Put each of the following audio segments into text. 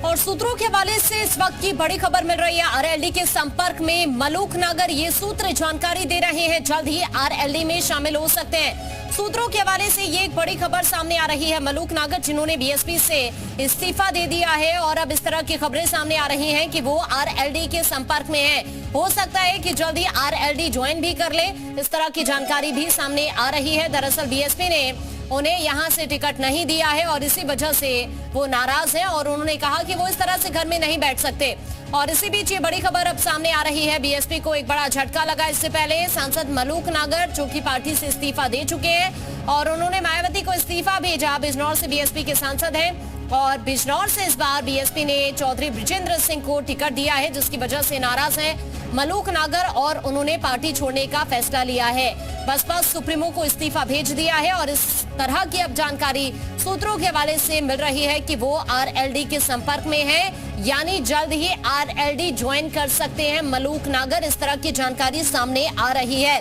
और सूत्रों के हवाले से इस वक्त की बड़ी खबर मिल रही है। आरएलडी के संपर्क में मलूक नागर, ये सूत्र जानकारी दे रहे हैं जल्द ही आरएलडी में शामिल हो सकते हैं। सूत्रों के हवाले से ये एक बड़ी खबर सामने आ रही है। मलूक नागर जिन्होंने बीएसपी से इस्तीफा दे दिया है और अब इस तरह की खबरें सामने आ रही हैं कि वो आरएलडी के संपर्क में है। हो सकता है कि जल्द ही आरएलडी ज्वाइन भी कर ले, इस तरह की जानकारी भी सामने आ रही है। दरअसल बीएसपी ने उन्हें यहां से टिकट नहीं दिया है और इसी वजह से वो नाराज हैं और उन्होंने कहा कि वो इस तरह से घर में नहीं बैठ सकते। और इसी बीच ये बड़ी खबर अब सामने आ रही है। बीएसपी को एक बड़ा झटका लगा। इससे पहले सांसद मलूक नागर जो कि पार्टी से इस्तीफा दे चुके हैं और उन्होंने मायावती को इस्तीफा भेजा। बिजनौर से बीएसपी के सांसद हैं और बिजनौर से इस बार बीएसपी ने चौधरी बृजेंद्र सिंह को टिकट दिया है, जिसकी वजह से नाराज हैं मलूक नागर और उन्होंने पार्टी छोड़ने का फैसला लिया है। बसपा सुप्रीमो को इस्तीफा भेज दिया है और इस तरह की अब जानकारी सूत्रों के हवाले से मिल रही है कि वो आरएलडी के संपर्क में है, यानी जल्द ही आरएलडी ज्वाइन कर सकते हैं मलूक नागर। इस तरह की जानकारी सामने आ रही है।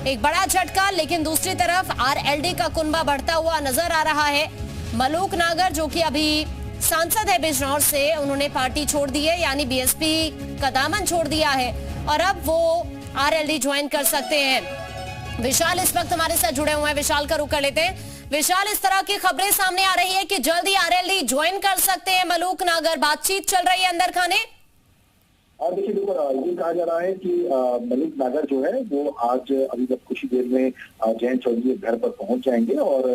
एक बड़ा झटका, लेकिन दूसरी तरफ आरएलडी का कुनबा बढ़ता हुआ नजर आ रहा है। मलूक नागर जो कि अभी सांसद है बिजनौर से, उन्होंने पार्टी छोड़ दी है, यानी बीएसपी का दामन छोड़ दिया है और अब वो आरएलडी ज्वाइन कर सकते हैं। विशाल इस वक्त हमारे साथ जुड़े हुए हैं, विशाल का रुख कर लेते हैं। विशाल, इस तरह की खबरें सामने आ रही है कि जल्दी आरएलडी ज्वाइन कर सकते हैं मलूक नागर, बातचीत चल रही है अंदर खाने। और देखिए, ये कहा जा रहा है कि मलूक नागर जो है वो आज अभी तक कुछ ही देर में जयंत चौधरी के घर पर पहुंच जाएंगे और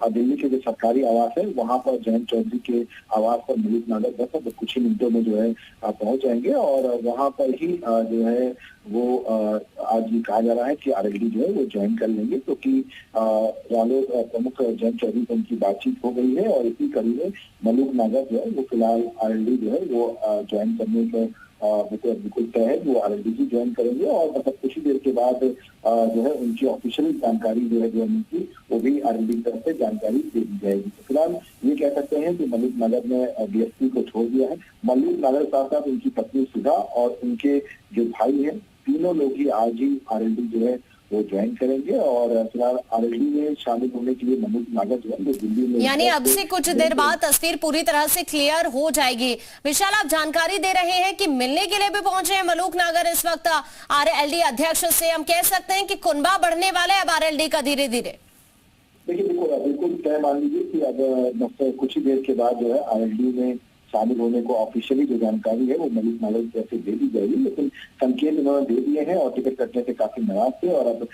दिल्ली के जो सरकारी आवास है वहां पर जयंत चौधरी के आवास पर मलूक नागर बस कुछ ही मिनटों में जो है पहुंच जाएंगे और वहां पर ही जो है वो आज ये कहा जा रहा है कि आरएलडी जो है वो ज्वाइन कर लेंगे, क्योंकि रालोद प्रमुख जयंत चौधरी से उनकी बातचीत हो गई है और इसी कड़ी में मलूक नागर जो है वो फिलहाल आरएलडी जो है वो ज्वाइन करने का बिल्कुल तय है। वो आरएलडी भी ज्वाइन करेंगे और मतलब कुछ ही देर के बाद जो है उनकी ऑफिशियल जानकारी जो है ज्वाइनिंग की वो भी आरएलडी की तरफ से जानकारी दे दी जाएगी। तो फिलहाल ये कह सकते हैं कि मलूक नागर ने बीएसपी को छोड़ दिया है। मलूक नागर साथ साथ उनकी पत्नी सुधा और उनके जो भाई हैं, तीनों लोग ही आज ही आरएलडी जो है वो ज्वाइन करेंगे और फिलहाल आरएलडी में शामिल होने के लिए मलूक नागर जो है वो दिल्ली में, यानी अब से कुछ देर बाद तस्वीर पूरी तरह से क्लियर हो जाएगी। विशाल, आप जानकारी दे रहे हैं कि मिलने के लिए भी पहुंचे हैं मलूक नागर इस वक्त आरएलडी अध्यक्ष से। हम कह सकते हैं कि कुनबा बढ़ने वाला है अब आरएलडी का धीरे धीरे। देखिए, बिल्कुल तय मान लीजिए कि अब कुछ ही देर के बाद जो है आरएलडी में शामिल होने को ऑफिशियली जो जानकारी है वो मलूक नागर की तरफ से दे दी जाएगी, लेकिन संकेत उन्होंने दे दिए हैं और टिकट कटने से काफी नाराज थे। और अब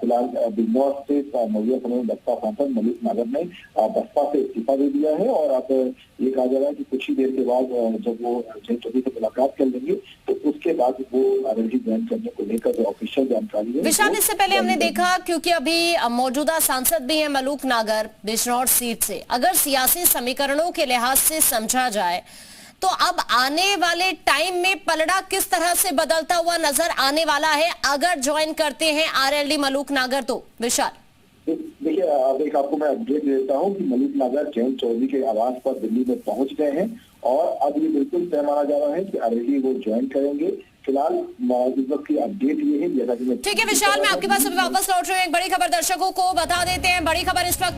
फिलहाल बिजनौर से मौजूदा समय में बसपा सांसद मलूक नागर ने बसपा से इस्तीफा दे दिया है और अब ये कहा जा रहा है कि कुछ ही देर के बाद जब वो जयंत चौधरी से मुलाकात कर लेंगे तो उसके बाद वो आरएलडी ज्वाइन करने को लेकर जो ऑफिशियल जानकारी है। विशाल, इससे पहले हमने देखा, क्योंकि अभी मौजूदा सांसद भी है मलूक नागर बिजनौर सीट से, अगर सियासी समीकरणों के लिहाज से समझा जाए तो अब आने वाले टाइम में पलड़ा किस तरह से बदलता हुआ नजर आने वाला है अगर ज्वाइन करते हैं आरएलडी मलूक नागर तो? विशाल, देखिए, अब एक आपको मैं अपडेट देता हूं कि मलूक नागर जयंत चौधरी के आवास पर दिल्ली में पहुंच गए हैं और अब ये बिल्कुल तय माना जा रहा है कि आरएलडी वो ज्वाइन करेंगे। फिलहाल इस वक्त की अपडेट ये है, जैसा कि ठीक है विशाल, मैं आपके पास अभी वापस लौट रही हूँ। एक बड़ी खबर दर्शकों को बता देते हैं। बड़ी खबर इस वक्त